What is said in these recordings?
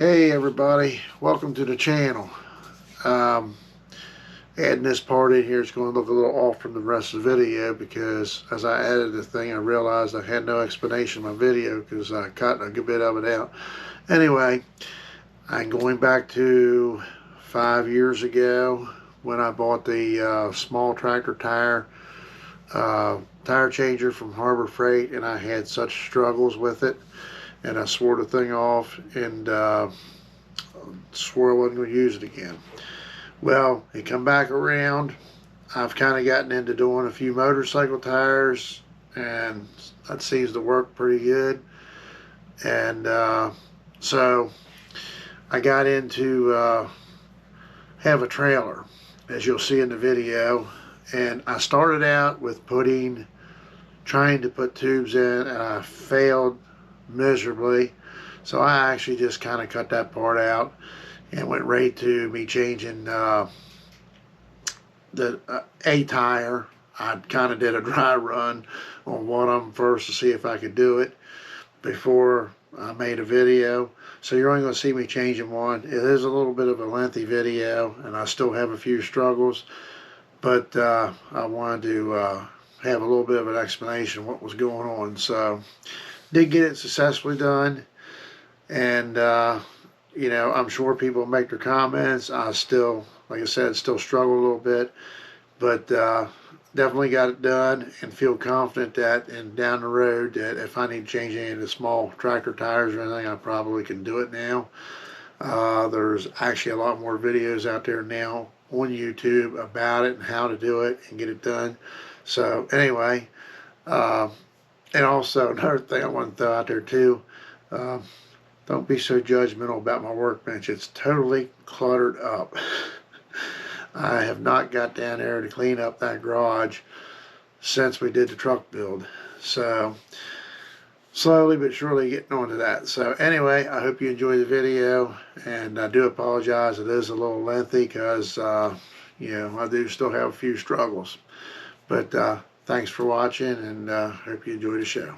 Hey everybody, welcome to the channel. Um, Adding this part in here is going to look a little off from the rest of the video because as I added the thing I realized I had no explanation of my video because I cut a good bit of it out. Anyway, I'm going back to 5 years ago when I bought the small tractor tire changer from Harbor Freight, and I had such struggles with it, and I swore the thing off and swore I wasn't going to use it again. Well, it come back around. I've kind of gotten into doing a few motorcycle tires, and that seems to work pretty good. And so I got into have a trailer, as you'll see in the video. And I started out with trying to put tubes in, and I failed miserably. So I actually just kind of cut that part out and went right to me changing the a tire. I kind of did a dry run on one of them first to see if I could do it before I made a video. So you're only going to see me changing one. It is a little bit of a lengthy video, and I still have a few struggles, but I wanted to have a little bit of an explanation of what was going on. So did get it successfully done, and you know, I'm sure people make their comments. I still, like I said, still struggle a little bit, but definitely got it done and feel confident that and down the road that if I need to change any of the small tractor tires or anything, I probably can do it now. There's actually a lot more videos out there now on YouTube about it and how to do it and get it done. So anyway, and also another thing I want to throw out there too, don't be so judgmental about my workbench. It's totally cluttered up. I have not got down there to clean up that garage since we did the truck build. So slowly but surely getting onto that. So anyway, I hope you enjoy the video, and I do apologize. It is a little lengthy because you know, I do still have a few struggles. But thanks for watching, and hope you enjoy the show.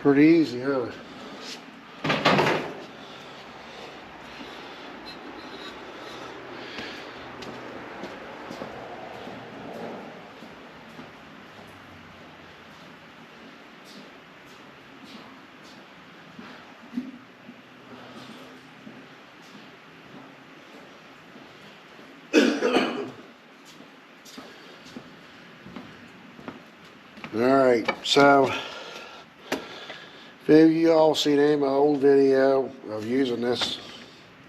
Pretty easy, huh? Alright, so if any of you all seen any of my old video of using this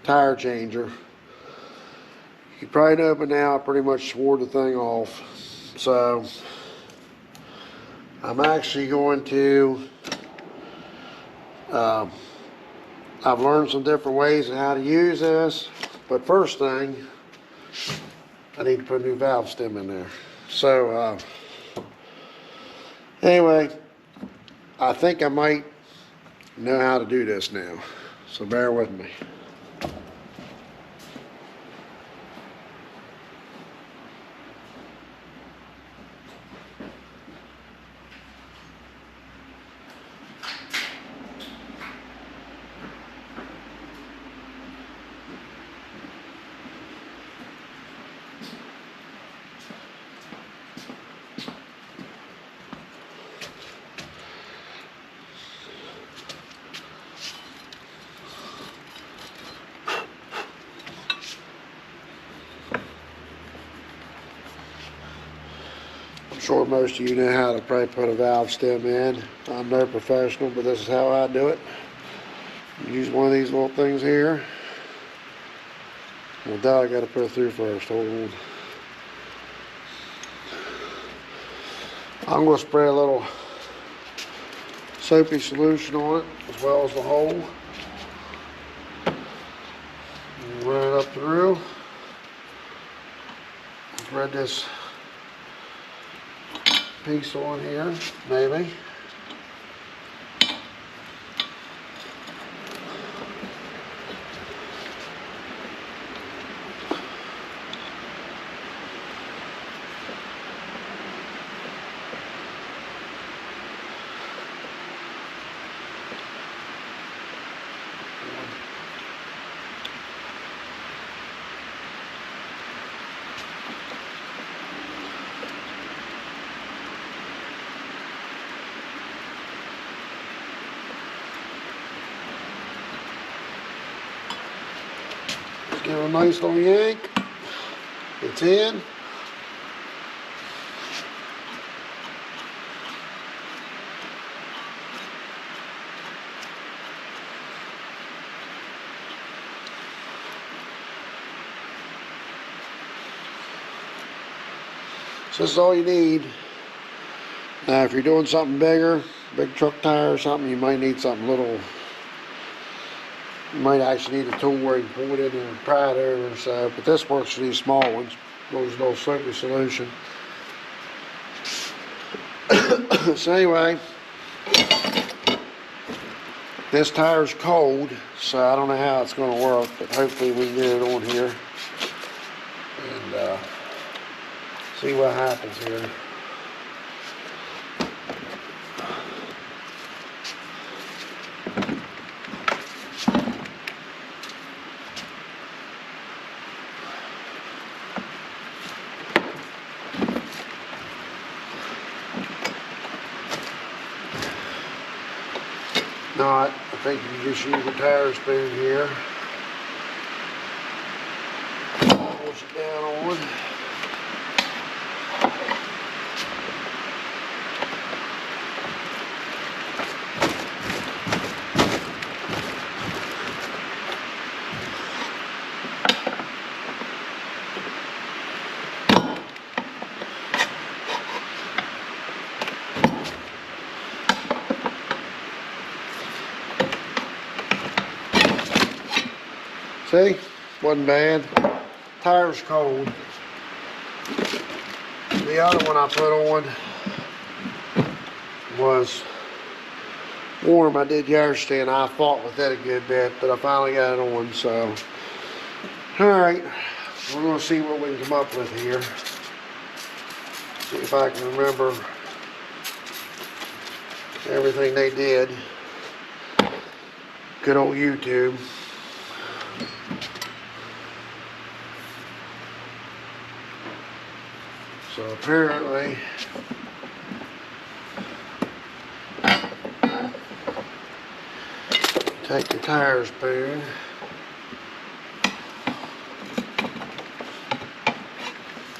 tire changer, you probably know by now I pretty much swore the thing off. So I'm actually going to, I've learned some different ways on how to use this, but first thing, I need to put a new valve stem in there. So anyway, I think I might know how to do this now, so bear with me. I'm sure most of you know how to probably put a valve stem in. I'm no professional, but this is how I do it. Use one of these little things here. Well, duh, I gotta put it through first. Hold on. I'm gonna spray a little soapy solution on it, as well as the hole. Run it up through. Spread this piece on here, maybe. Give it a nice little yank. It's in. So this is all you need. Now if you're doing something bigger, big truck tire or something, you might need something little. You might actually need a tool where you can pull it in and pry it over or so, but this works for these small ones. Those little soapy solution. So anyway, this tire's cold, so I don't know how it's going to work, but hopefully we can get it on here and see what happens here. Not, I think you can just use a tire spoon here. Push it down on. See, wasn't bad. Tire's cold. The other one I put on was warm. I did yesterday and I fought with it a good bit, but I finally got it on, so. Alright, we're gonna see what we can come up with here. See if I can remember everything they did. Good old YouTube. So apparently take your tire spoon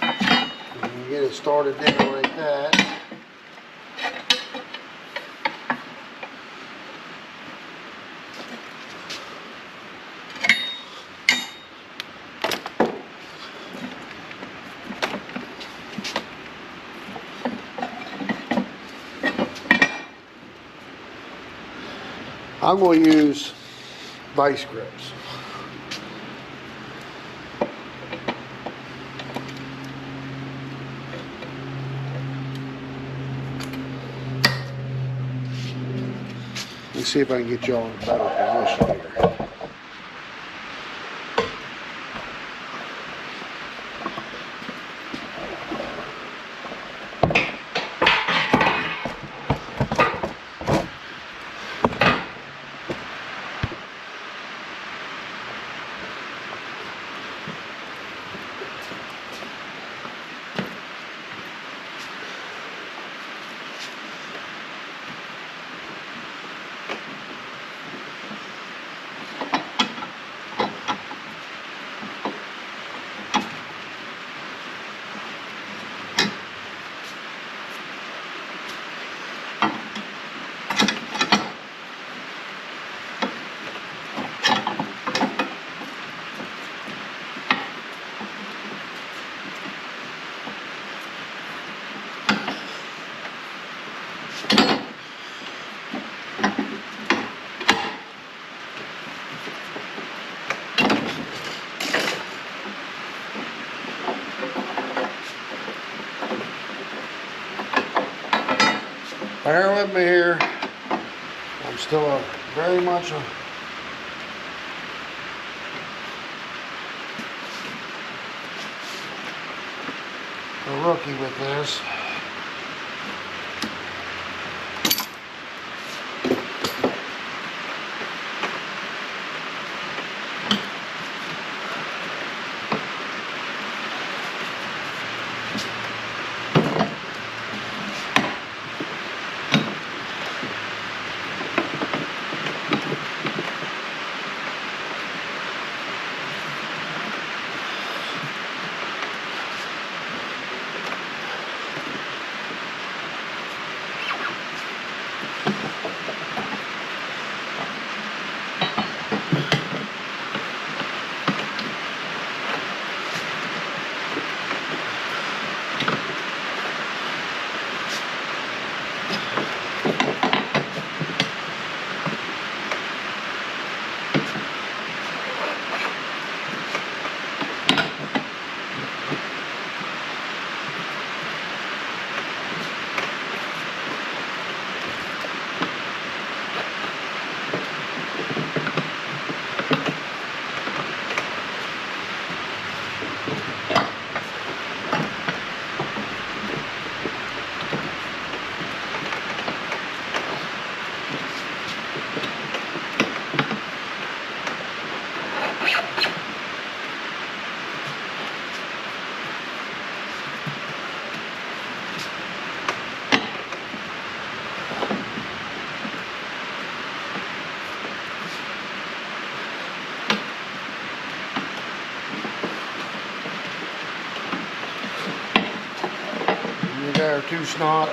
and you get it started down like that. I'm going to use vice grips. Let's see if I can get y'all in a better position here. Bear with me here. I'm still very much a rookie with this. You there, too snot.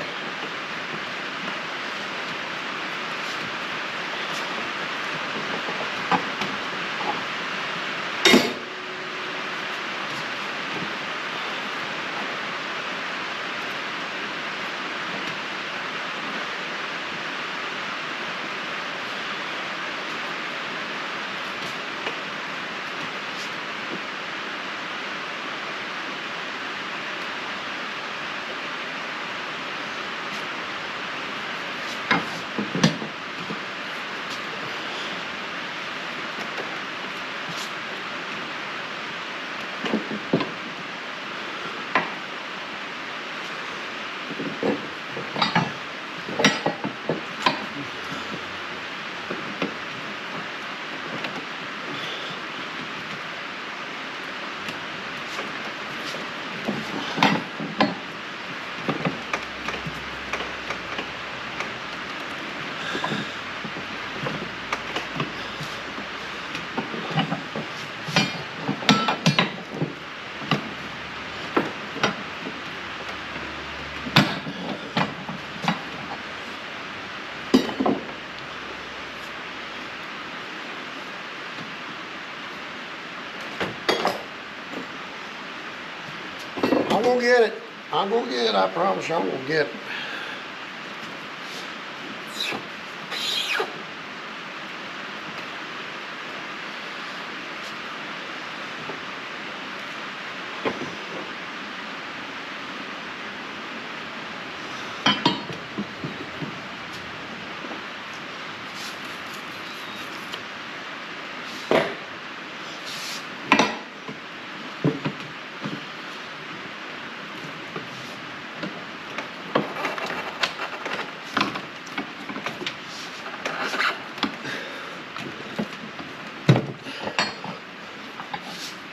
gonna get it. I'm gonna get it. I promise you I'm gonna get it.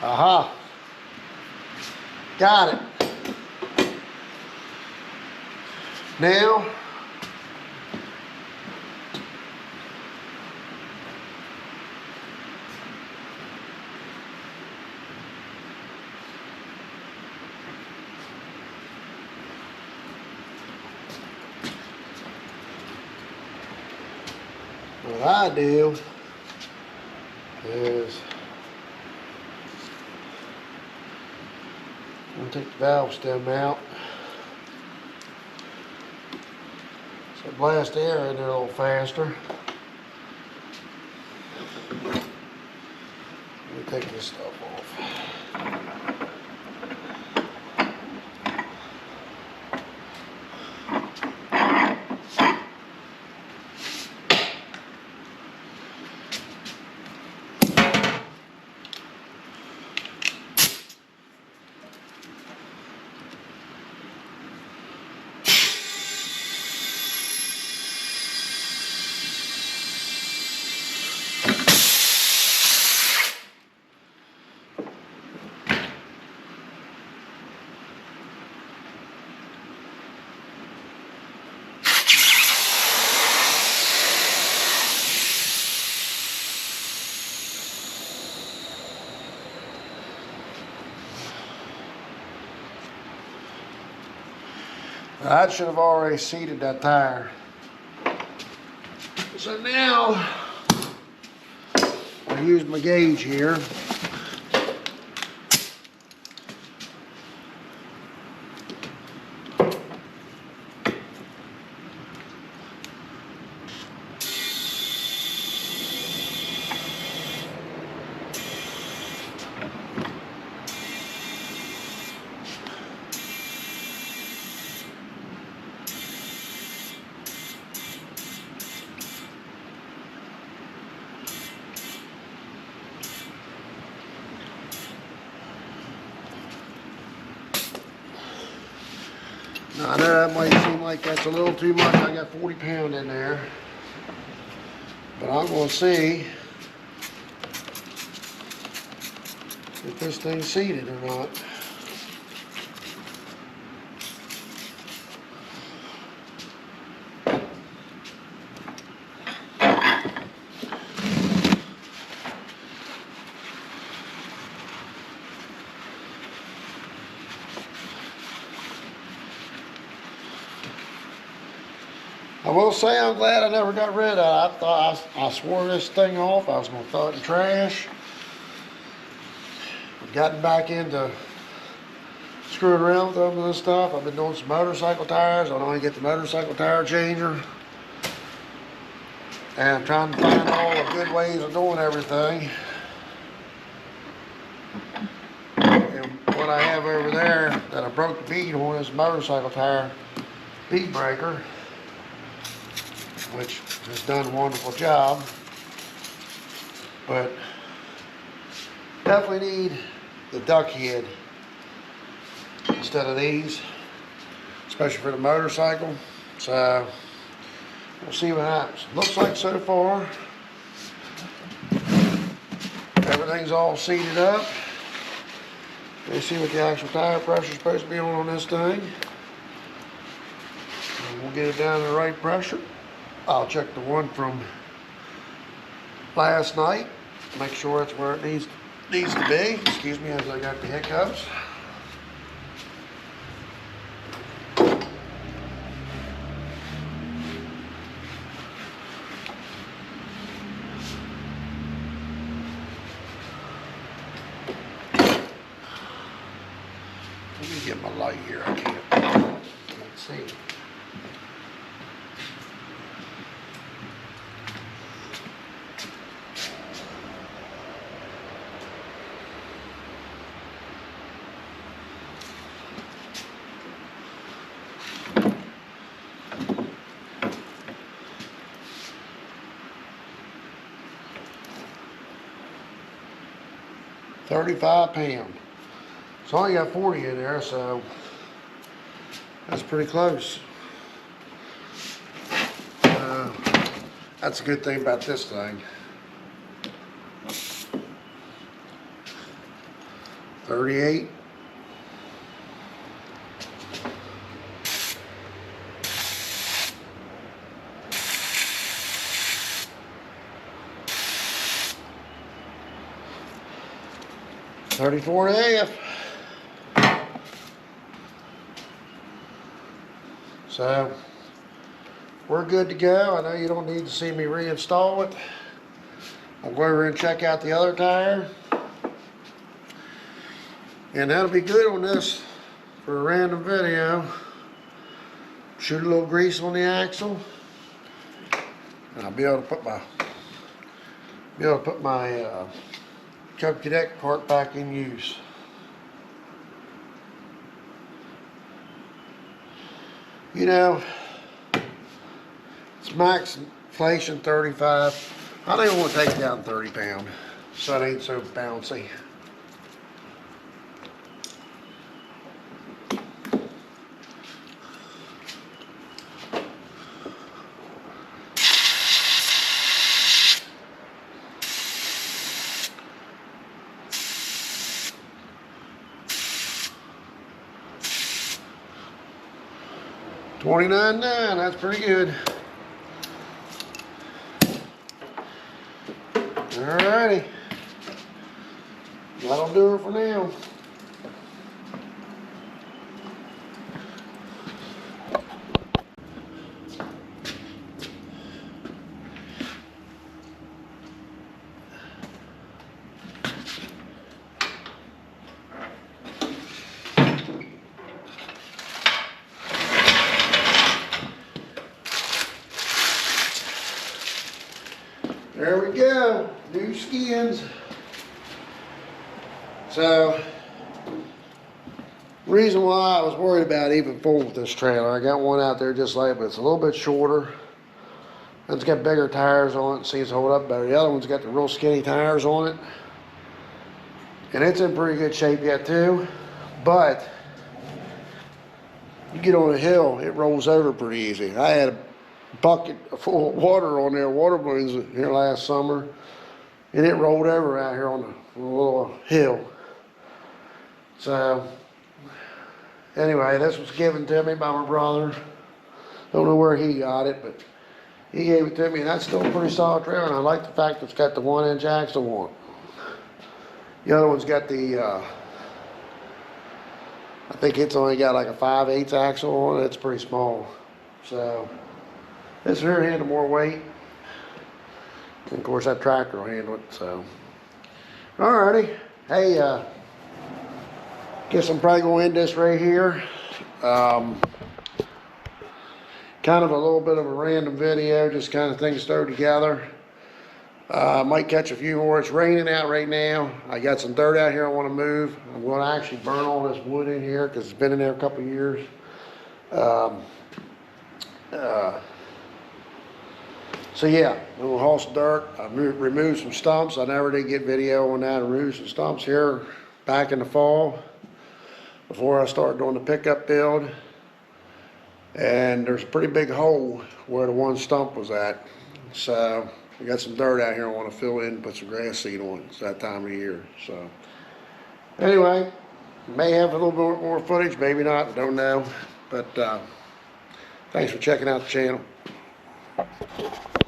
Aha. Got it. Now, what I do is I'm gonna take the valve stem out. So it blasts the air in there a little faster. Let me take this stuff off. I should have already seated that tire. So now I use my gauge here. Now, I know that might seem like that's a little too much. I got 40 pounds in there. But I'm going to see if this thing's seated or not. I will say I'm glad I never got rid of it. I thought I swore this thing off. I was going to throw it in trash. I've gotten back into screwing around with some of this stuff. I've been doing some motorcycle tires. I want to get the motorcycle tire changer. And I'm trying to find all the good ways of doing everything. And what I have over there that I broke the bead on is a motorcycle tire bead breaker, which has done a wonderful job, but definitely need the duck head instead of these, especially for the motorcycle. So we'll see what happens. Looks like so far everything's all seated up. Let's see what the actual tire pressure is supposed to be on this thing. And we'll get it down to the right pressure. I'll check the one from last night, make sure it's where it needs to be. Excuse me as I got the hiccups. Let me get my light. light here. I can't see. £35. It's only got 40 in there, so that's pretty close. That's a good thing about this thing. 38. $34.5. So we're good to go. I know you don't need to see me reinstall it. I'll go over and check out the other tire. And that'll be good on this for a random video. Shoot a little grease on the axle. And I'll be able to put my Cub Cadet cart back in use. You know, it's max inflation 35. I don't even want to take it down 30 pounds, so it ain't so bouncy. $29.9, that's pretty good. Alrighty, that'll do it for now. There we go, new skins. So, reason why I was worried about even fooling with this trailer, I got one out there just like it, but it's a little bit shorter. It's got bigger tires on it, and seems to hold up better. The other one's got the real skinny tires on it. And it's in pretty good shape yet too, but you get on a hill, it rolls over pretty easy. I had a bucket full of water on there, water balloons here last summer, and it rolled over out here on a little hill. So anyway, this was given to me by my brother. Don't know where he got it, but he gave it to me, and that's still a pretty solid trailer, and I like the fact it's got the 1-inch axle on it. The other one's got the I think it's only got like a 5/8 axle on it. It's pretty small. So this rear handle more weight. And of course that tractor will handle it, so. Alrighty. Hey, guess I'm probably gonna end this right here. Kind of a little bit of a random video, just kind of things thrown together. I might catch a few more. It's raining out right now. I got some dirt out here I want to move. I'm going to actually burn all this wood in here because it's been in there a couple of years. So yeah, I'm going to haul some dirt. I removed some stumps. I never did get video on that. I removed some stumps here back in the fall before I started doing the pickup build. And there's a pretty big hole where the one stump was at. So I got some dirt out here I want to fill in and put some grass seed on. It's that time of year. So anyway, may have a little bit more footage, maybe not, don't know. But thanks for checking out the channel.